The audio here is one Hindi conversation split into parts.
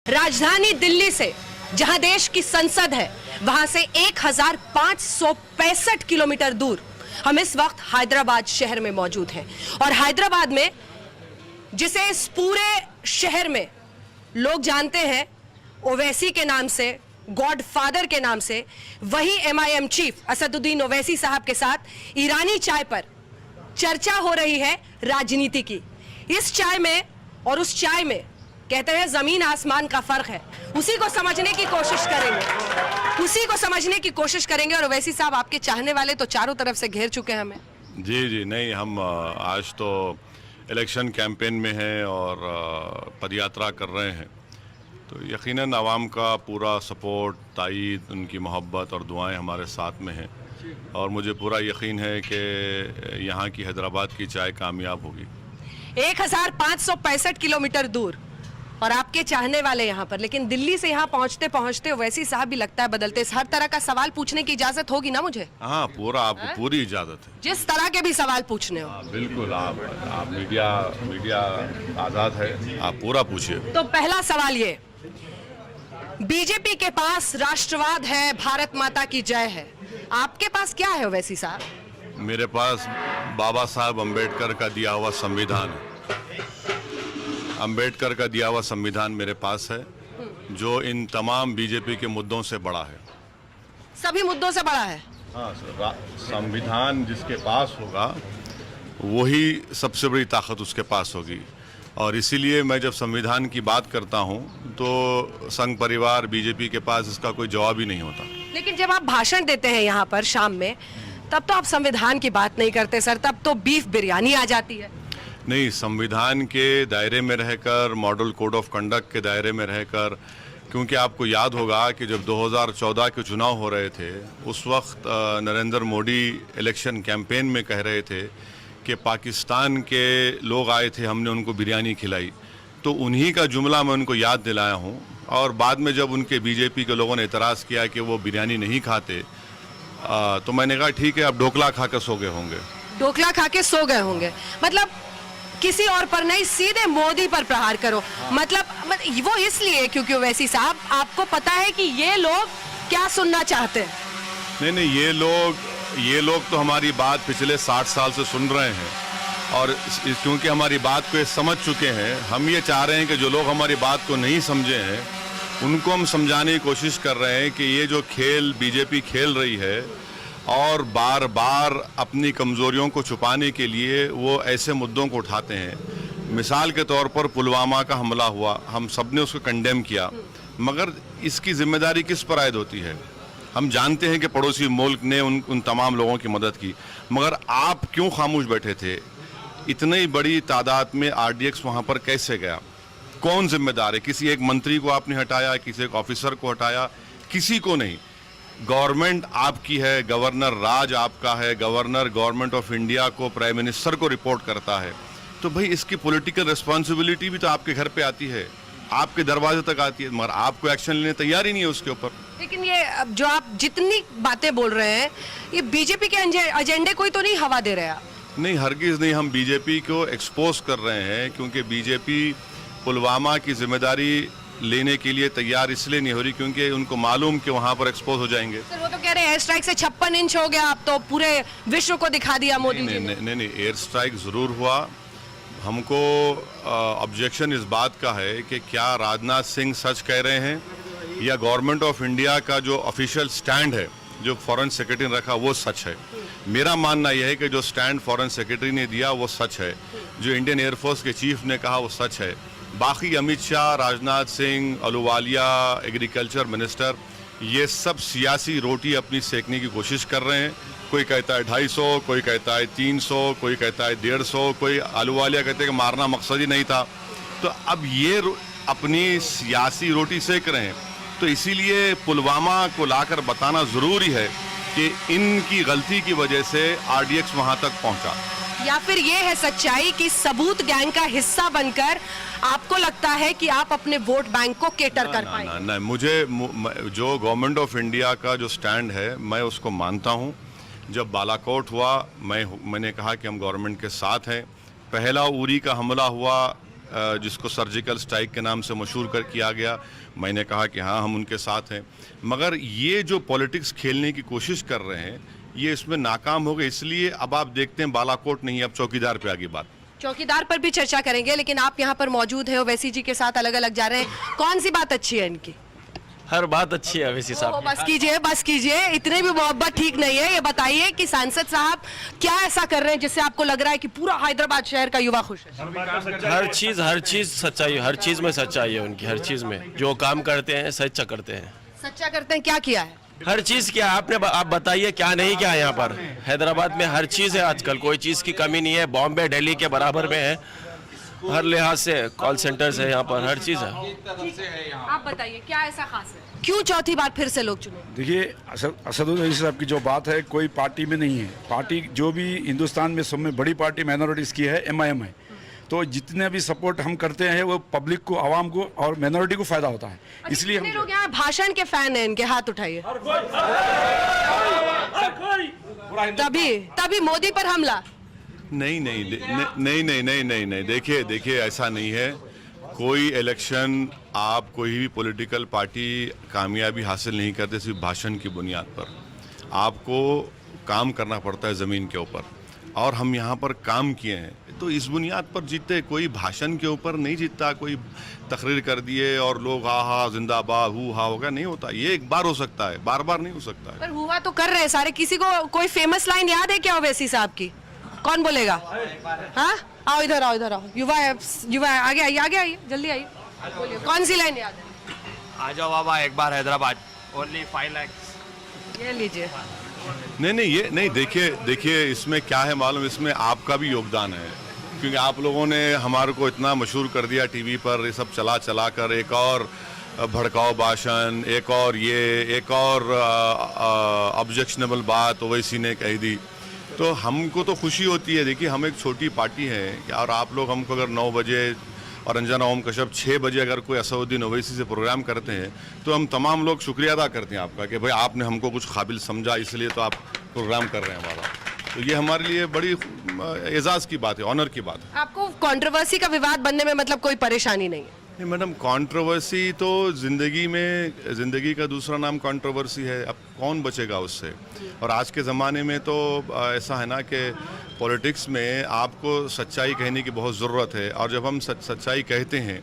राजधानी दिल्ली से, जहां देश की संसद है, वहां से 1565 किलोमीटर दूर हम इस वक्त हैदराबाद शहर में मौजूद हैं। और हैदराबाद में, जिसे इस पूरे शहर में लोग जानते हैं ओवैसी के नाम से, गॉड फादर के नाम से, वही MIM चीफ असदुद्दीन ओवैसी साहब के साथ ईरानी चाय पर चर्चा हो रही है राजनीति की। इस चाय में और उस चाय में कहते हैं जमीन आसमान का फर्क है। उसी को समझने की कोशिश करेंगे और ओवैसी साहब, आपके चाहने वाले तो चारों तरफ से घेर चुके हैं हमें। जी नहीं, हम आज तो इलेक्शन कैंपेन में हैं और पदयात्रा कर रहे हैं, तो यकीनन आवाम का पूरा सपोर्ट, तायीद, उनकी मोहब्बत और दुआएं हमारे साथ में हैं और मुझे पूरा यकीन है कि यहाँ की हैदराबाद की चाय कामयाब होगी। 1565 किलोमीटर दूर और आपके चाहने वाले यहाँ पर, लेकिन दिल्ली से यहाँ पहुँचते पहुँचते ओवैसी साहब भी लगता है बदलते। हर तरह का सवाल पूछने की इजाजत होगी ना मुझे? हाँ, पूरा, आपको पूरी इजाज़त है, जिस तरह के भी सवाल पूछने हो। बिल्कुल, आप मीडिया आज़ाद है, आप पूरा पूछिए। तो पहला सवाल ये, बीजेपी के पास राष्ट्रवाद है, भारत माता की जय है, आपके पास क्या है ओवैसी साहब? मेरे पास बाबा साहब अम्बेडकर का दिया हुआ संविधान है। अम्बेडकर का दिया हुआ संविधान मेरे पास है, जो इन तमाम बीजेपी के मुद्दों से बड़ा है। सभी मुद्दों से बड़ा है? हाँ, संविधान जिसके पास होगा वही सबसे बड़ी ताकत उसके पास होगी। और इसीलिए मैं जब संविधान की बात करता हूं तो संघ परिवार बीजेपी के पास इसका कोई जवाब ही नहीं होता। लेकिन जब आप भाषण देते हैं यहाँ पर शाम में, तब तो आप संविधान की बात नहीं करते सर, तब तो बीफ बिरयानी आ जाती है। नहीं, संविधान के दायरे में रहकर, मॉडल कोड ऑफ कंडक्ट के दायरे में रहकर, क्योंकि आपको याद होगा कि जब 2014 के चुनाव हो रहे थे, उस वक्त नरेंद्र मोदी इलेक्शन कैंपेन में कह रहे थे कि पाकिस्तान के लोग आए थे, हमने उनको बिरयानी खिलाई, तो उन्हीं का जुमला मैं उनको याद दिलाया हूं। और बाद में जब उनके बीजेपी के लोगों ने एतराज़ किया कि वो बिरयानी नहीं खाते, तो मैंने कहा ठीक है, अब ढोकला खा के सो गए होंगे। ढोकला खा के सो गए होंगे मतलब किसी और पर नहीं, सीधे मोदी पर प्रहार करो। मतलब वो इसलिए क्योंकि ओवैसी साहब, आपको पता है कि ये लोग क्या सुनना चाहते हैं। नहीं, ये लोग तो हमारी बात पिछले 60 साल से सुन रहे हैं और क्योंकि हमारी बात को ये समझ चुके हैं, हम ये चाह रहे हैं कि जो लोग हमारी बात को नहीं समझे हैं उनको हम समझाने की कोशिश कर रहे हैं कि ये जो खेल बीजेपी खेल रही है और बार बार अपनी कमज़ोरियों को छुपाने के लिए वो ऐसे मुद्दों को उठाते हैं। मिसाल के तौर पर पुलवामा का हमला हुआ, हम सब ने उसको कंडेम किया, मगर इसकी जिम्मेदारी किस पर आयद होती है? हम जानते हैं कि पड़ोसी मुल्क ने उन तमाम लोगों की मदद की, मगर आप क्यों खामोश बैठे थे? इतनी बड़ी तादाद में RDX वहाँ पर कैसे गया? कौन जिम्मेदार है? किसी एक मंत्री को आपने हटाया, किसी एक ऑफिसर को हटाया? किसी को नहीं। गवर्नमेंट आपकी है, गवर्नर राज आपका है, गवर्नर गवर्नमेंट ऑफ इंडिया को, प्राइम मिनिस्टर को रिपोर्ट करता है, तो भाई इसकी पॉलिटिकल रिस्पॉन्सिबिलिटी भी तो आपके घर पे आती है, आपके दरवाजे तक आती है, मगर आपको एक्शन लेने तैयार ही नहीं है उसके ऊपर। लेकिन ये जो आप जितनी बातें बोल रहे हैं, ये बीजेपी के एजेंडे कोई तो नहीं हवा दे रहे हैं? नहीं, हरगिज नहीं। हम बीजेपी को एक्सपोज कर रहे हैं क्योंकि बीजेपी पुलवामा की जिम्मेदारी लेने के लिए तैयार इसलिए नहीं हो रही क्योंकि उनको मालूम कि वहां पर एक्सपोज हो जाएंगे। सर, वो तो कह रहे हैं एयर स्ट्राइक से 56 इंच हो गया, अब तो पूरे विश्व को दिखा दिया मोदी जी ने। नहीं, एयर स्ट्राइक जरूर हुआ। हमको ऑब्जेक्शन इस बात का है कि क्या राजनाथ सिंह सच कह रहे हैं या गवर्नमेंट ऑफ इंडिया का जो ऑफिशियल स्टैंड है, जो फॉरेन सेक्रेटरी ने रखा, वो सच है। मेरा मानना यह है कि जो स्टैंड फॉरेन सेक्रेटरी ने दिया वो सच है, जो इंडियन एयरफोर्स के चीफ ने कहा वो सच है। बाकी अमित शाह, राजनाथ सिंह, अहलूवालिया, एग्रीकल्चर मिनिस्टर, ये सब सियासी रोटी अपनी सेकने की कोशिश कर रहे हैं। कोई कहता है 250, कोई कहता है 300, कोई कहता है 150, कोई अहलूवालिया कहते हैं कि मारना मकसद ही नहीं था। तो अब ये अपनी सियासी रोटी सेक रहे हैं, तो इसीलिए पुलवामा को लाकर बताना ज़रूरी है कि इनकी गलती की वजह से RDX वहाँ तक पहुँचा। या फिर ये है सच्चाई कि सबूत गैंग का हिस्सा बनकर आपको लगता है कि आप अपने वोट बैंक को केटर कर पाएंगे? नहीं, मुझे जो गवर्नमेंट ऑफ इंडिया का जो स्टैंड है मैं उसको मानता हूँ। जब बालाकोट हुआ मैंने कहा कि हम गवर्नमेंट के साथ हैं। पहला उरी का हमला हुआ जिसको सर्जिकल स्ट्राइक के नाम से मशहूर कर किया गया, मैंने कहा कि हाँ हम उनके साथ हैं। मगर ये जो पॉलिटिक्स खेलने की कोशिश कर रहे हैं ये इसमें नाकाम हो गए, इसलिए अब आप देखते हैं बालाकोट नहीं, अब चौकीदार पे आ गई बात। चौकीदार पर भी चर्चा करेंगे, लेकिन आप यहाँ पर मौजूद है, ओवैसी जी के साथ अलग अलग जा रहे हैं। कौन सी बात अच्छी है इनकी? हर बात अच्छी है ओवैसी साहब। बस कीजिए, इतने भी मोहब्बत ठीक नहीं है। ये बताइए कि सांसद साहब क्या ऐसा कर रहे हैं जिससे आपको लग रहा है कि पूरा हैदराबाद शहर का युवा खुश है? हर चीज सच्चाई, हर चीज में सच्चाई है उनकी, हर चीज में जो काम करते हैं सच्चा करते हैं। सच्चा करते हैं, क्या किया है? हर चीज क्या आप बताइए क्या नहीं क्या है यहाँ पर। हैदराबाद में हर चीज है आजकल, कोई चीज की कमी नहीं है। बॉम्बे दिल्ली के बराबर में है हर लिहाज से, कॉल सेंटर्स है यहाँ पर, हर चीज है। आप बताइए क्या ऐसा खास है, क्यों चौथी बार फिर से लोग चुने? देखिए असदुद्दीन साहब की जो बात है, कोई पार्टी में नहीं है। पार्टी जो भी हिंदुस्तान में सब में बड़ी पार्टी माइनॉरिटीज़ की है MIM है। तो जितने भी सपोर्ट हम करते हैं वो पब्लिक को, आवाम को और माइनॉरिटी को फायदा होता है, इसलिए हम लोग यहाँ भाषण के फैन हैं इनके, हाथ उठाइए। तभी मोदी पर हमला? नहीं, देखिए ऐसा नहीं है। कोई इलेक्शन, आप कोई भी पॉलिटिकल पार्टी कामयाबी हासिल नहीं करते सिर्फ भाषण की बुनियाद पर। आपको काम करना पड़ता है ज़मीन के ऊपर, और हम यहाँ पर काम किए हैं तो इस बुनियाद पर जीते। कोई भाषण के ऊपर नहीं जीतता, कोई तकरीर कर दिए और लोग हा जिंदाबाद हु हा होगा, नहीं होता। ये एक बार हो सकता है, बार बार नहीं हो सकता है। पर हुआ तो कर रहे हैं सारे। किसी को कोई फेमस लाइन याद है क्या ओवैसी साहब की? कौन बोलेगा? हाँ, आओ इधर आओ। युवा आगे आइए, जल्दी आइए, बोलिए कौन सी लाइन याद है? आ जाओ बाबा एक बार हैदराबाद, ओनली 5 लाख। ये लीजिए। नहीं, देखिए इसमें क्या है मालूम, इसमें आपका भी योगदान है, क्योंकि आप लोगों ने हमारे को इतना मशहूर कर दिया टीवी पर, ये सब चला कर एक और भड़काऊ भाषण, एक और ऑब्जेक्शनेबल बात ओवैसी ने कह दी। तो हमको तो खुशी होती है। देखिए हम एक छोटी पार्टी है, और आप लोग हमको अगर 9 बजे और अंजना ओम कश्यप 6 बजे अगर कोई असदुद्दीन ओवैसी से प्रोग्राम करते हैं तो हम तमाम लोग शुक्रिया अदा करते हैं आपका कि भाई आपने हमको कुछ काबिल समझा, इसलिए तो आप प्रोग्राम कर रहे हैं हमारा। तो ये हमारे लिए बड़ी एजाज़ की बात है, ऑनर की बात है। आपको कंट्रोवर्सी का विवाद बनने में मतलब कोई परेशानी नहीं है? नहीं मैडम, कंट्रोवर्सी तो ज़िंदगी का दूसरा नाम कंट्रोवर्सी है। अब कौन बचेगा उससे? और आज के ज़माने में तो ऐसा है ना कि पॉलिटिक्स में आपको सच्चाई कहने की बहुत ज़रूरत है, और जब हम सच्चाई कहते हैं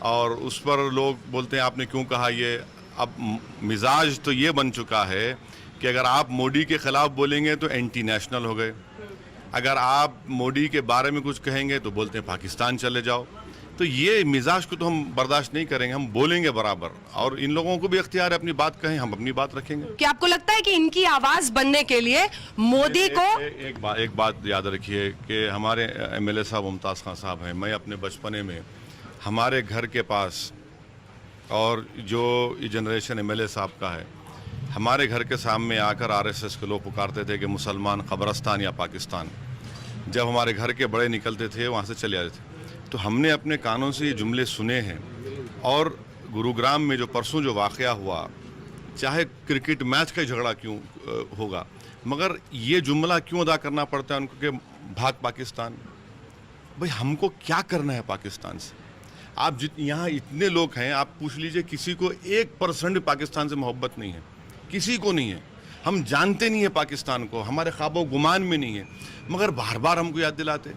और उस पर लोग बोलते हैं आपने क्यों कहा ये, अब मिजाज तो ये बन चुका है कि अगर आप मोदी के ख़िलाफ़ बोलेंगे तो एंटी नेशनल हो गए, अगर आप मोदी के बारे में कुछ कहेंगे तो बोलते हैं पाकिस्तान चले जाओ। तो ये मिजाज को तो हम बर्दाश्त नहीं करेंगे, हम बोलेंगे बराबर, और इन लोगों को भी इख्तियार है अपनी बात कहें, हम अपनी बात रखेंगे। क्या आपको लगता है कि इनकी आवाज बनने के लिए मोदी को एक बात याद रखिए कि हमारे MLA साहब मुमताज़ खान साहब हैं, मैं अपने बचपने में हमारे घर के पास, और जो जनरेशन MLA साहब का है, हमारे घर के सामने आकर RSS के लोग पुकारते थे कि मुसलमान कब्रस्तान या पाकिस्तान। जब हमारे घर के बड़े निकलते थे वहाँ से चले आते थे, तो हमने अपने कानों से ये जुमले सुने हैं। और गुरुग्राम में जो परसों जो वाक़या हुआ, चाहे क्रिकेट मैच का झगड़ा क्यों होगा, मगर ये जुमला क्यों अदा करना पड़ता है उनको कि भाग पाकिस्तान। भाई हमको क्या करना है पाकिस्तान से? आप यहाँ इतने लोग हैं, आप पूछ लीजिए किसी को 1% पाकिस्तान से मोहब्बत नहीं है, किसी को नहीं है। हम जानते नहीं है पाकिस्तान को, हमारे ख्वाबों गुमान में नहीं है, मगर बार बार हमको याद दिलाते।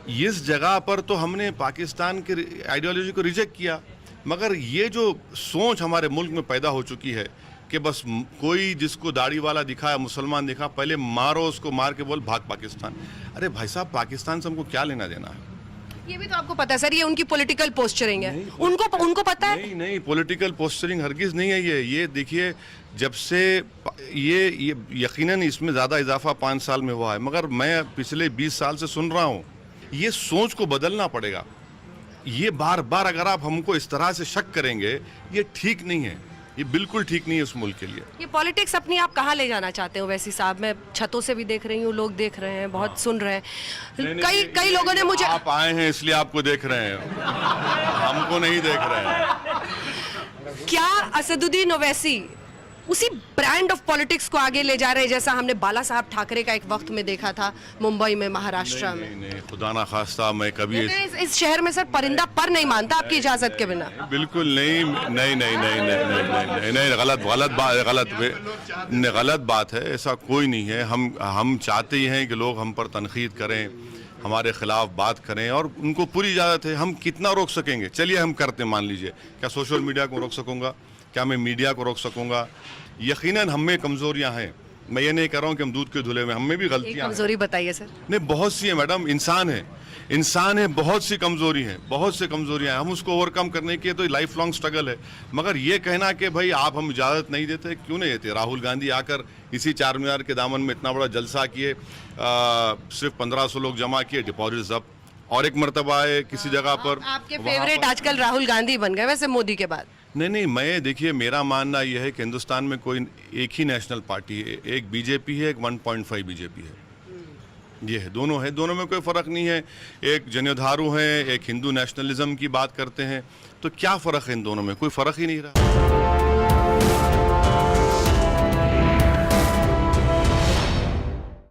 इस जगह पर तो हमने पाकिस्तान के आइडियोलॉजी को रिजेक्ट किया, मगर ये जो सोच हमारे मुल्क में पैदा हो चुकी है कि बस कोई जिसको दाढ़ी वाला दिखा, मुसलमान दिखा, पहले मारो उसको, मार के बोल भाग पाकिस्तान। अरे भाई साहब, पाकिस्तान से हमको क्या लेना देना है? ये भी तो आपको पता है सर, ये उनकी पॉलिटिकल पोस्चरिंग है। उनको पता है? नहीं, पॉलिटिकल पोस्चरिंग हरगिज़ नहीं है ये देखिए, जब से ये यकीनन इसमें ज़्यादा इजाफा 5 साल में हुआ है, मगर मैं पिछले 20 साल से सुन रहा हूँ। ये सोच को बदलना पड़ेगा। ये बार बार अगर आप हमको इस तरह से शक करेंगे, ये ठीक नहीं है, ये बिल्कुल ठीक नहीं है उस मुल्क के लिए। ये पॉलिटिक्स अपनी आप कहाँ ले जाना चाहते हो वैसी साहब? मैं छतों से भी देख रही हूँ, लोग देख रहे हैं, बहुत सुन रहे हैं। कई लोगों ने मुझे, आप आए हैं इसलिए आपको देख रहे हैं, हमको नहीं देख रहे हैं। क्या असदुद्दीन ओवैसी उसी ब्रांड ऑफ पॉलिटिक्स को आगे ले जा रहे हैं जैसा हमने बाला साहब ठाकरे का एक वक्त में देखा था मुंबई में, महाराष्ट्र में? नहीं, खुदा ना खास्ता मैं कभी इस शहर में सर परिंदा पर नहीं मानता आपकी इजाजत के बिना। बिल्कुल नहीं, नहीं नहीं नहीं नहीं नहीं नहीं नहीं, गलत बात है। ऐसा कोई नहीं है। हम चाहते ही हैं कि लोग हम पर तनकीद करें, हमारे खिलाफ बात करें, और उनको पूरी इजाज़त है। हम कितना रोक सकेंगे? चलिए हम करते, मान लीजिए, क्या सोशल मीडिया को रोक सकूंगा? क्या मैं मीडिया को रोक सकूंगा? यकीनन हम में कमज़ोरियाँ हैं। मैं ये नहीं कह रहा हूँ कि हम दूध के धुले में, हम में भी गलतियाँ हैं। कमजोरी बताइए सर। नहीं, बहुत सी है मैडम, इंसान है, बहुत सी कमज़ोरी है, बहुत सी कमज़ोरियाँ हैं। हम उसको ओवरकम करने के तो लाइफ लॉन्ग स्ट्रगल है। मगर ये कहना कि भाई आप हम इजाज़त नहीं देते, क्यों नहीं देते? राहुल गांधी आकर इसी 4 मीनार के दामन में इतना बड़ा जलसा किए, सिर्फ 1500 लोग जमा किए, डिपॉजिट जब्त, और एक मरतबा है किसी जगह पर। आपके फेवरेट आजकल राहुल गांधी बन गए वैसे मोदी के बाद। नहीं, मैं देखिए, मेरा मानना यह है कि हिंदुस्तान में कोई एक ही नेशनल पार्टी है, एक बीजेपी है, एक 1.5 बीजेपी है। ये है, दोनों है, दोनों में कोई फ़र्क नहीं है। एक जनेधारू हैं, एक हिंदू नेशनलिज्म की बात करते हैं, तो क्या फ़र्क है इन दोनों में? कोई फ़र्क ही नहीं रहा।